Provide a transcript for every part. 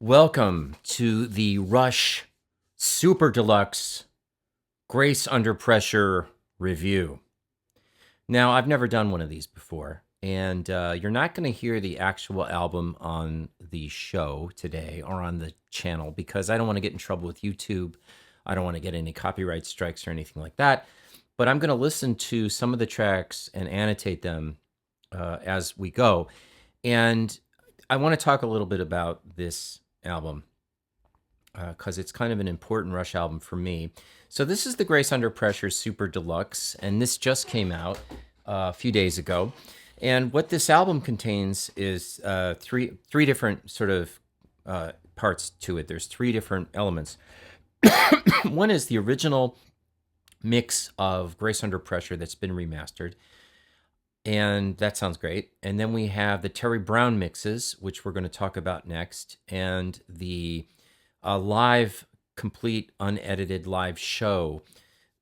Welcome to the Rush Super Deluxe Grace Under Pressure review. Now, I've never done one of these before, and you're not going to hear the actual album on the show today or on the channel because I don't want to get in trouble with YouTube. I don't want to get any copyright strikes or anything like that. But I'm going to listen to some of the tracks and annotate them as we go. And I want to talk a little bit about this album because it's kind of an important Rush album for me. So this is the Grace Under Pressure Super Deluxe, and this just came out a few days ago. And what this album contains is three different sort of parts to it. There's three different elements. One is the original mix of Grace Under Pressure that's been remastered, and that sounds great. And then we have the Terry Brown mixes, which we're going to talk about next, and the live, complete, unedited live show,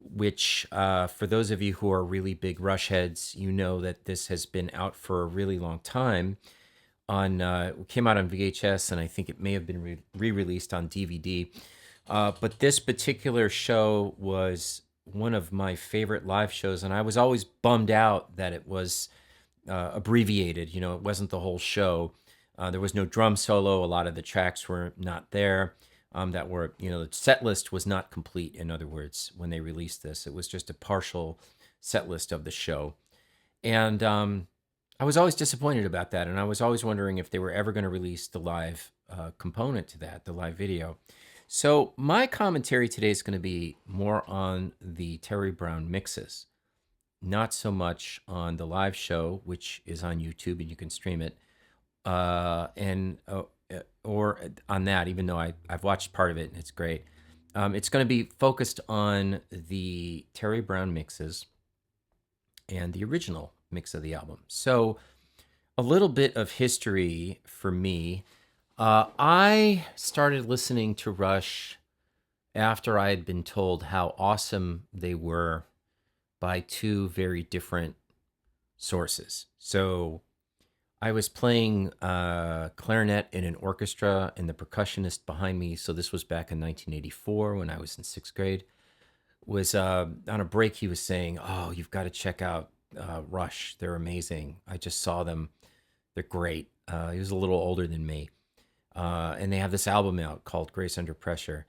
which for those of you who are really big Rush heads, you know that this has been out for a really long time. It came out on VHS, and I think it may have been re-released on DVD. But this particular show was one of my favorite live shows, and I was always bummed out that it was abbreviated. You know, it wasn't the whole show. There was no drum solo. A lot of the tracks were not there. The set list was not complete. In other words, when they released this, it was just a partial set list of the show. And I was always disappointed about that. And I was always wondering if they were ever going to release the live component to that, the live video. So my commentary today is going to be more on the Terry Brown mixes, not so much on the live show, which is on YouTube and you can stream it, or on that, even though I've watched part of it and it's great. It's going to be focused on the Terry Brown mixes and the original mix of the album. So a little bit of history for me. I started listening to Rush after I had been told how awesome they were by two very different sources. So I was playing clarinet in an orchestra, and the percussionist behind me, so this was back in 1984 when I was in sixth grade, was on a break. He was saying, "Oh, you've got to check out Rush. They're amazing. I just saw them. They're great." He was a little older than me. And they have this album out called Grace Under Pressure.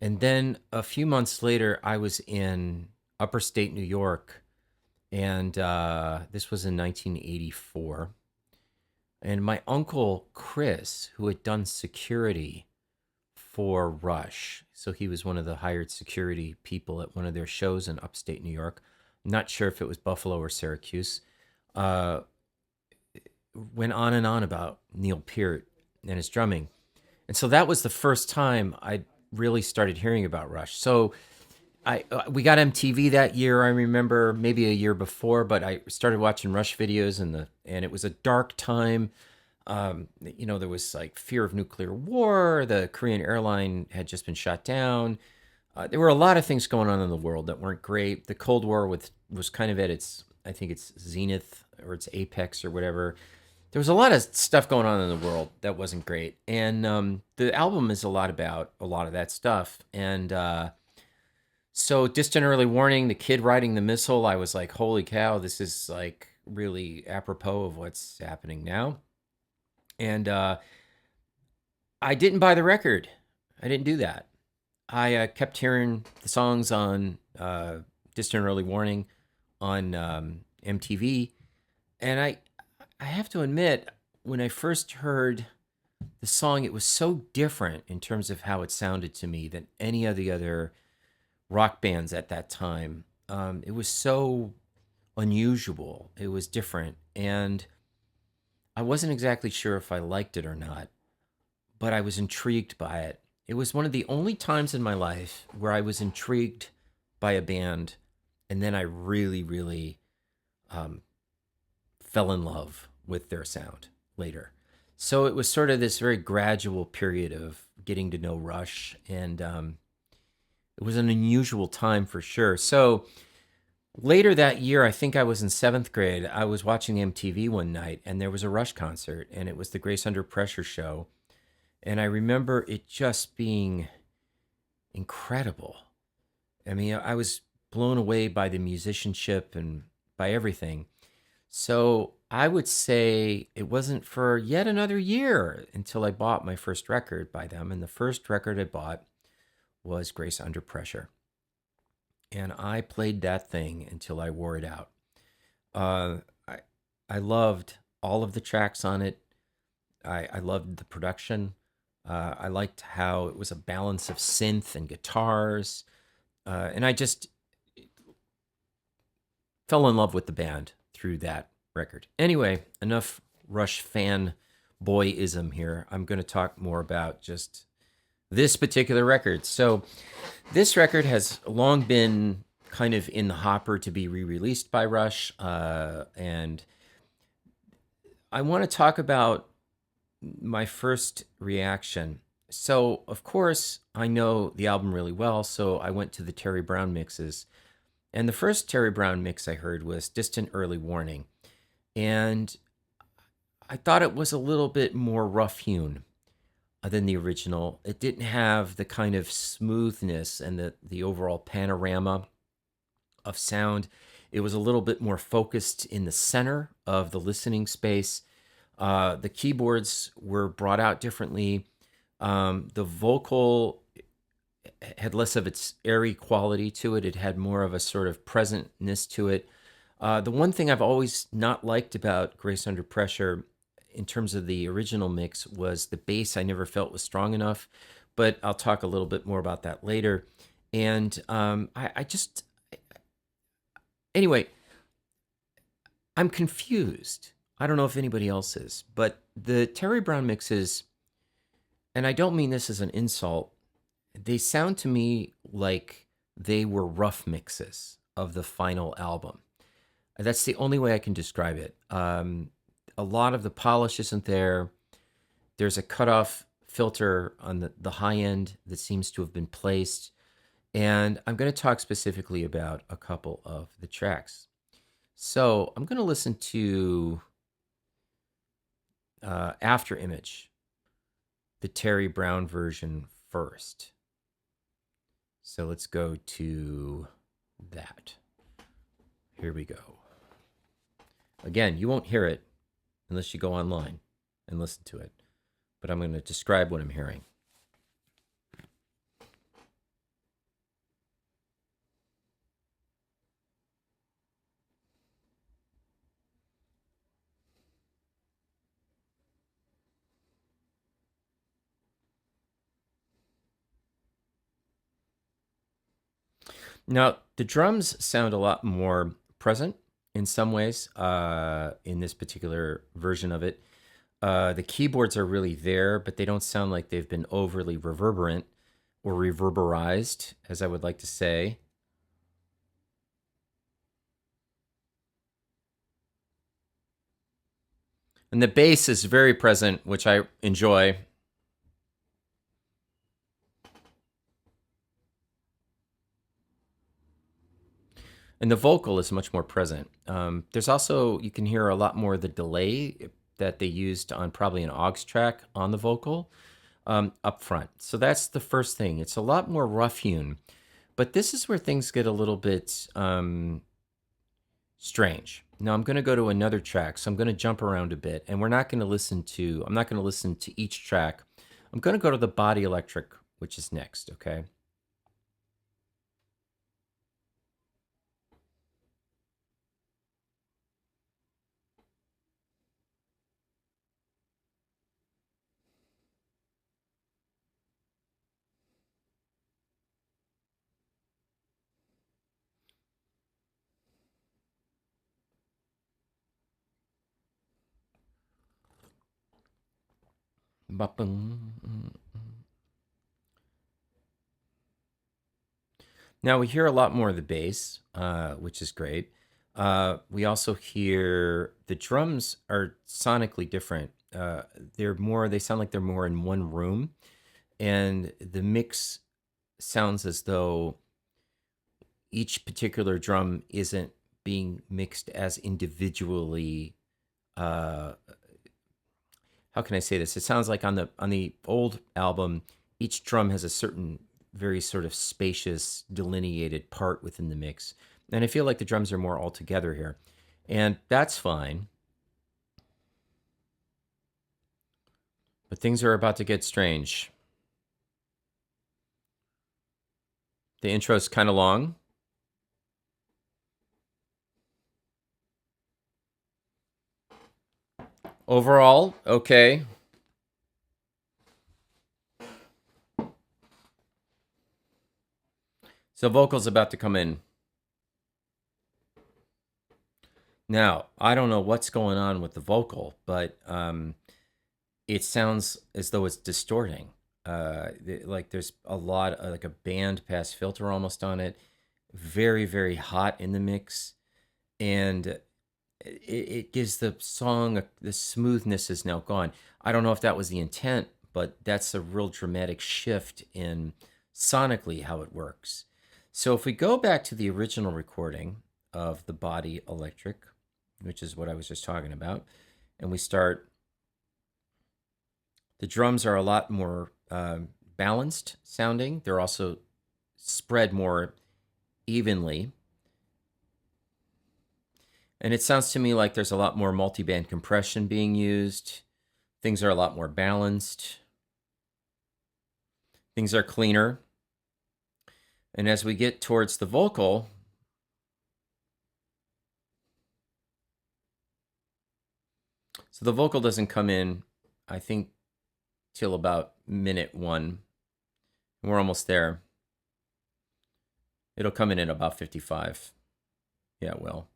And then a few months later, I was in upper state New York, and this was in 1984. And my uncle Chris, who had done security for Rush, so he was one of the hired security people at one of their shows in upstate New York. I'm not sure if it was Buffalo or Syracuse. Went on and on about Neil Peart and his drumming. And so that was the first time I really started hearing about Rush. So we got MTV that year. I remember maybe a year before, but I started watching Rush videos, and it was a dark time. There was like fear of nuclear war. The Korean airline had just been shot down. There were a lot of things going on in the world that weren't great. The Cold War was kind of at I think its zenith or its apex or whatever. There was a lot of stuff going on in the world that wasn't great. And the album is a lot about a lot of that stuff. And so Distant Early Warning, the kid riding the missile, I was like, holy cow, this is like really apropos of what's happening now. And I didn't buy the record. I didn't do that. I kept hearing the songs on Distant Early Warning on MTV. And I have to admit, when I first heard the song, it was so different in terms of how it sounded to me than any of the other rock bands at that time. It was so unusual. It was different. And I wasn't exactly sure if I liked it or not, but I was intrigued by it. It was one of the only times in my life where I was intrigued by a band, and then I really, really fell in love with their sound later. So it was sort of this very gradual period of getting to know Rush, and it was an unusual time for sure. So later that year, I think I was in seventh grade, I was watching MTV one night, and there was a Rush concert, and it was the Grace Under Pressure show. And I remember it just being incredible. I mean, I was blown away by the musicianship and by everything. So I would say it wasn't for yet another year until I bought my first record by them. And the first record I bought was Grace Under Pressure. And I played that thing until I wore it out. Uh, I, I loved all of the tracks on it. I loved the production. I liked how it was a balance of synth and guitars. And I just fell in love with the band through that record. Anyway, enough Rush fan boyism here. I'm going to talk more about just this particular record. So, this record has long been kind of in the hopper to be re-released by Rush, and I want to talk about my first reaction. So, of course, I know the album really well, so I went to the Terry Brown mixes. And the first Terry Brown mix I heard was Distant Early Warning. And I thought it was a little bit more rough-hewn than the original. It didn't have the kind of smoothness and the overall panorama of sound. It was a little bit more focused in the center of the listening space. The keyboards were brought out differently. The vocal had less of its airy quality to it. It had more of a sort of presentness to it. The one thing I've always not liked about Grace Under Pressure in terms of the original mix was the bass I never felt was strong enough, but I'll talk a little bit more about that later. And anyway, I'm confused. I don't know if anybody else is, but the Terry Brown mixes, and I don't mean this as an insult, they sound to me like they were rough mixes of the final album. That's the only way I can describe it. A lot of the polish isn't there. There's a cutoff filter on the high end that seems to have been placed. And I'm going to talk specifically about a couple of the tracks. So I'm going to listen to After Image, the Terry Brown version first. So let's go to that. Here we go. Again, you won't hear it unless you go online and listen to it. But I'm going to describe what I'm hearing. Now, the drums sound a lot more present in some ways in this particular version of it. The keyboards are really there, but they don't sound like they've been overly reverberant or reverberized, as I would like to say. And the bass is very present, which I enjoy. And the vocal is much more present. There's also, you can hear a lot more of the delay that they used on probably an aux track on the vocal up front. So that's the first thing. It's a lot more rough-hewn. But this is where things get a little bit strange. Now I'm going to go to another track, so I'm going to jump around a bit, and I'm not going to listen to each track. I'm going to go to the Body Electric, which is next, okay? Now we hear a lot more of the bass, which is great. We also hear the drums are sonically different. They sound like they're more in one room, and the mix sounds as though each particular drum isn't being mixed as individually. How how can I say this? It sounds like on the old album, each drum has a certain very sort of spacious, delineated part within the mix. And I feel like the drums are more all together here. And that's fine. But things are about to get strange. The intro's kind of long. Overall, okay. So vocals about to come in. Now, I don't know what's going on with the vocal, but it sounds as though it's distorting. Like there's a lot of, like a band pass filter almost on it. Very, very hot in the mix. And it gives the song, the smoothness is now gone. I don't know if that was the intent, but that's a real dramatic shift in sonically how it works. So if we go back to the original recording of the Body Electric, which is what I was just talking about, and we start, the drums are a lot more balanced sounding. They're also spread more evenly. And it sounds to me like there's a lot more multi-band compression being used. Things are a lot more balanced. Things are cleaner. And as we get towards the vocal, so the vocal doesn't come in, I think, till about minute 1. We're almost there. It'll come in at about 55. Yeah, it will.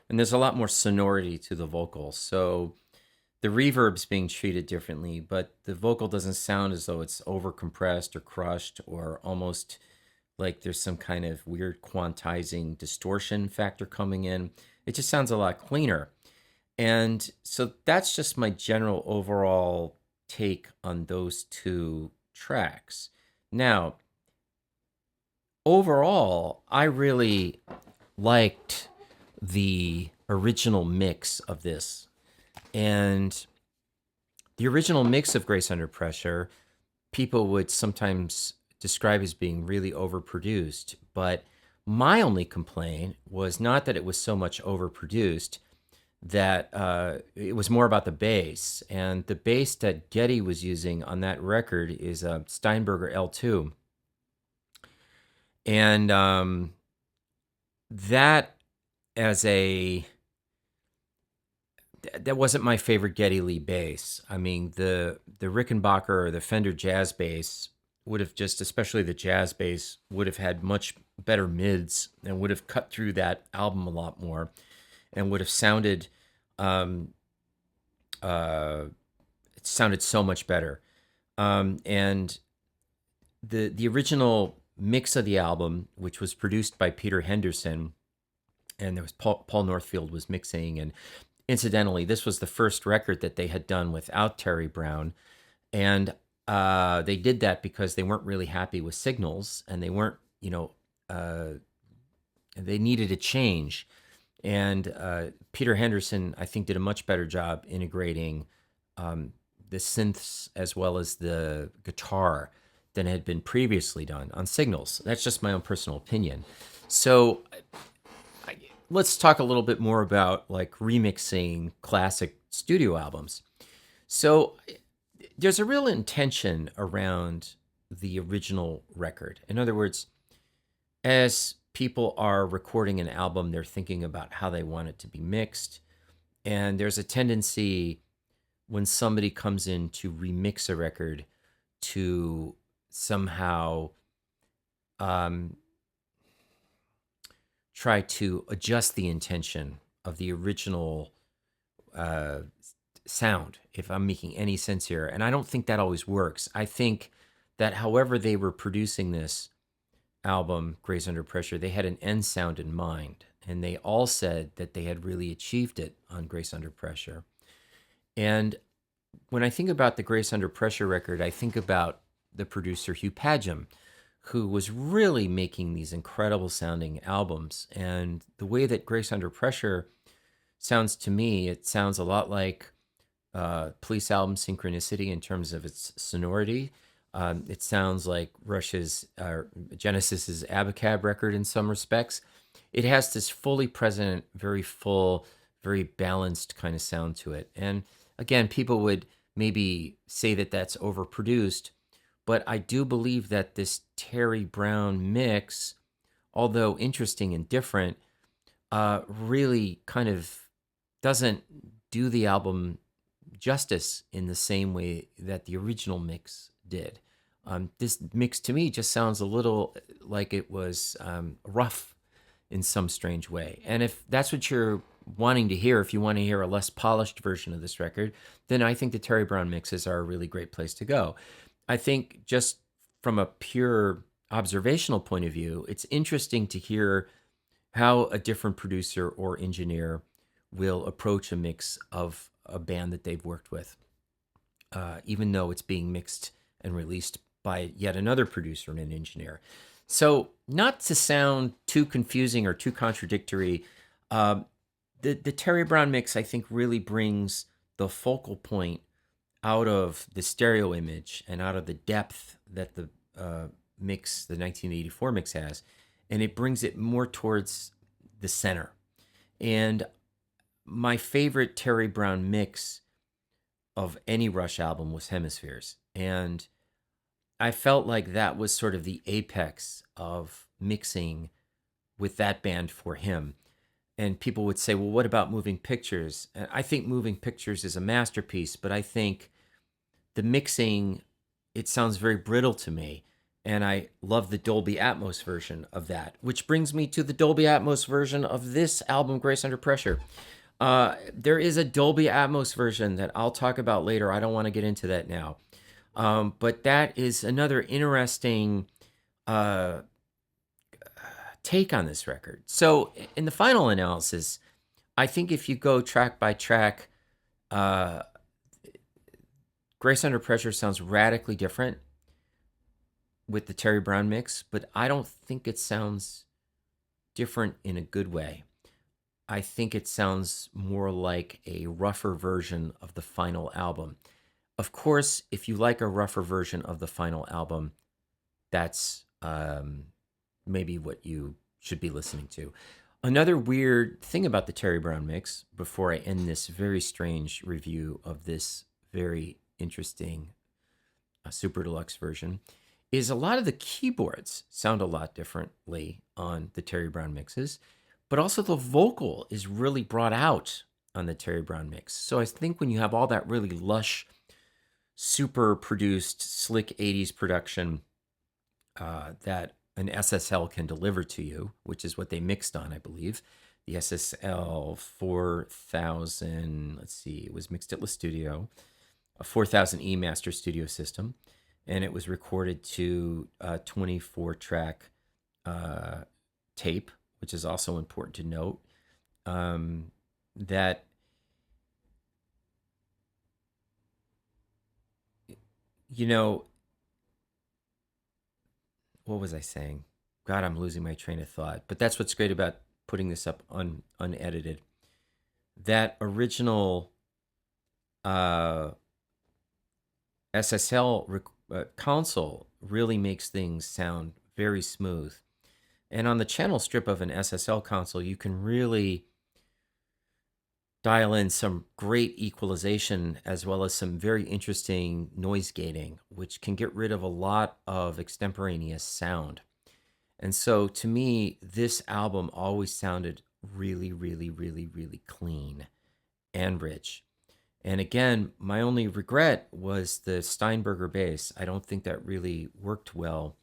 And there's a lot more sonority to the vocal. So the reverb's being treated differently, but the vocal doesn't sound as though it's over-compressed or crushed or almost like there's some kind of weird quantizing distortion factor coming in. It just sounds a lot cleaner. And so that's just my general overall take on those two tracks. Now, overall, I really liked the original mix of this. And the original mix of Grace Under Pressure, people would sometimes describe as being really overproduced. But my only complaint was not that it was so much overproduced, that it was more about the bass. And the bass that Geddy was using on that record is a Steinberger L2. And that that wasn't my favorite Geddy Lee bass. I mean, the Rickenbacker or the Fender jazz bass would have just, especially the jazz bass, would have had much better mids and would have cut through that album a lot more and would have sounded, it sounded so much better. And the original mix of the album, which was produced by Peter Henderson, and there was Paul Northfield was mixing. And incidentally, this was the first record that they had done without Terry Brown. And they did that because they weren't really happy with Signals, and they weren't, they needed a change. And Peter Henderson, I think, did a much better job integrating the synths as well as the guitar than had been previously done on Signals. That's just my own personal opinion. So let's talk a little bit more about like remixing classic studio albums. So there's a real intention around the original record. In other words, as people are recording an album, they're thinking about how they want it to be mixed. And there's a tendency when somebody comes in to remix a record to somehow try to adjust the intention of the original sound, if I'm making any sense here. And I don't think that always works. I think that however they were producing this album, Grace Under Pressure, they had an end sound in mind. And they all said that they had really achieved it on Grace Under Pressure. And when I think about the Grace Under Pressure record, I think about the producer Hugh Padgham, who was really making these incredible sounding albums. And the way that Grace Under Pressure sounds to me, it sounds a lot like Police album Synchronicity in terms of its sonority. It sounds like Rush's Genesis's Abacab record in some respects. It has this fully present, very full, very balanced kind of sound to it. And again, people would maybe say that that's overproduced, but I do believe that this Terry Brown mix, although interesting and different, really kind of doesn't do the album justice in the same way that the original mix did. This mix to me just sounds a little like it was rough in some strange way. And if that's what you're wanting to hear, if you want to hear a less polished version of this record, then I think the Terry Brown mixes are a really great place to go. I think just from a pure observational point of view, it's interesting to hear how a different producer or engineer will approach a mix of a band that they've worked with, even though it's being mixed and released by yet another producer and an engineer. So, not to sound too confusing or too contradictory, the Terry Brown mix, I think, really brings the focal point out of the stereo image and out of the depth that the mix, the 1984 mix, has, and it brings it more towards the center. And my favorite Terry Brown mix of any Rush album was Hemispheres. And I felt like that was sort of the apex of mixing with that band for him. And people would say, well, what about Moving Pictures? And I think Moving Pictures is a masterpiece, but I think the mixing, it sounds very brittle to me. And I love the Dolby Atmos version of that, which brings me to the Dolby Atmos version of this album, Grace Under Pressure. There is a Dolby Atmos version that I'll talk about later. I don't want to get into that now. But that is another interesting take on this record. So in the final analysis, I think if you go track by track, Grace Under Pressure sounds radically different with the Terry Brown mix, but I don't think it sounds different in a good way. I think it sounds more like a rougher version of the final album. Of course, if you like a rougher version of the final album, that's maybe what you should be listening to. Another weird thing about the Terry Brown mix, before I end this very strange review of this very interesting Super Deluxe version, is a lot of the keyboards sound a lot differently on the Terry Brown mixes, but also the vocal is really brought out on the Terry Brown mix. So I think when you have all that really lush, super produced, slick 80s production that an SSL can deliver to you, which is what they mixed on, I believe. The SSL 4000, let's see, it was mixed at La Studio, a 4000E Master Studio System, and it was recorded to a 24-track tape, which is also important to note. That what was I saying? God, I'm losing my train of thought. But that's what's great about putting this up unedited. That original SSL console really makes things sound very smooth. And on the channel strip of an SSL console, you can really dial in some great equalization as well as some very interesting noise gating, which can get rid of a lot of extemporaneous sound. And so to me, this album always sounded really, really, really, really clean and rich. And again, my only regret was the Steinberger bass. I don't think that really worked well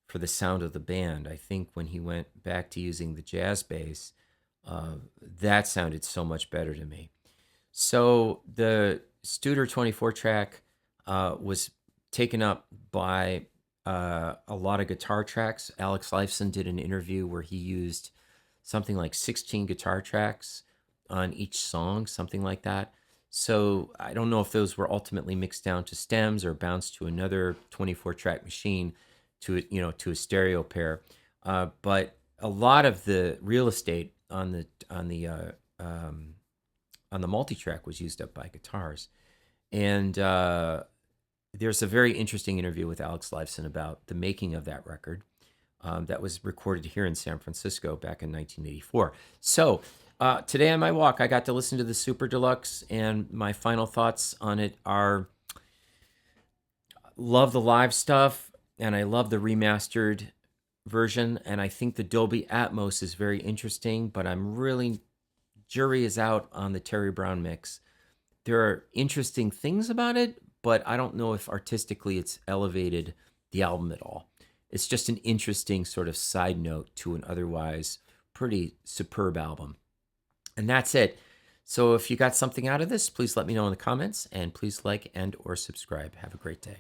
for the sound of the band. I think when he went back to using the jazz bass, that sounded so much better to me. So the Studer 24-track was taken up by a lot of guitar tracks. Alex Lifeson did an interview where he used something like 16 guitar tracks on each song, something like that. So I don't know if those were ultimately mixed down to stems or bounced to another 24-track machine to a stereo pair. But a lot of the real estate on the on the multi-track was used up by guitars. And there's a very interesting interview with Alex Lifeson about the making of that record that was recorded here in San Francisco back in 1984. So today on my walk, I got to listen to the Super Deluxe, and my final thoughts on it are, love the live stuff, and I love the remastered version, and I think the Dolby Atmos is very interesting, but I'm really, jury is out on the Terry Brown mix. There are interesting things about it, but I don't know if artistically it's elevated the album at all. It's just an interesting sort of side note to an otherwise pretty superb album. And that's it. So if you got something out of this, please let me know in the comments, and please like and or subscribe. Have a great day.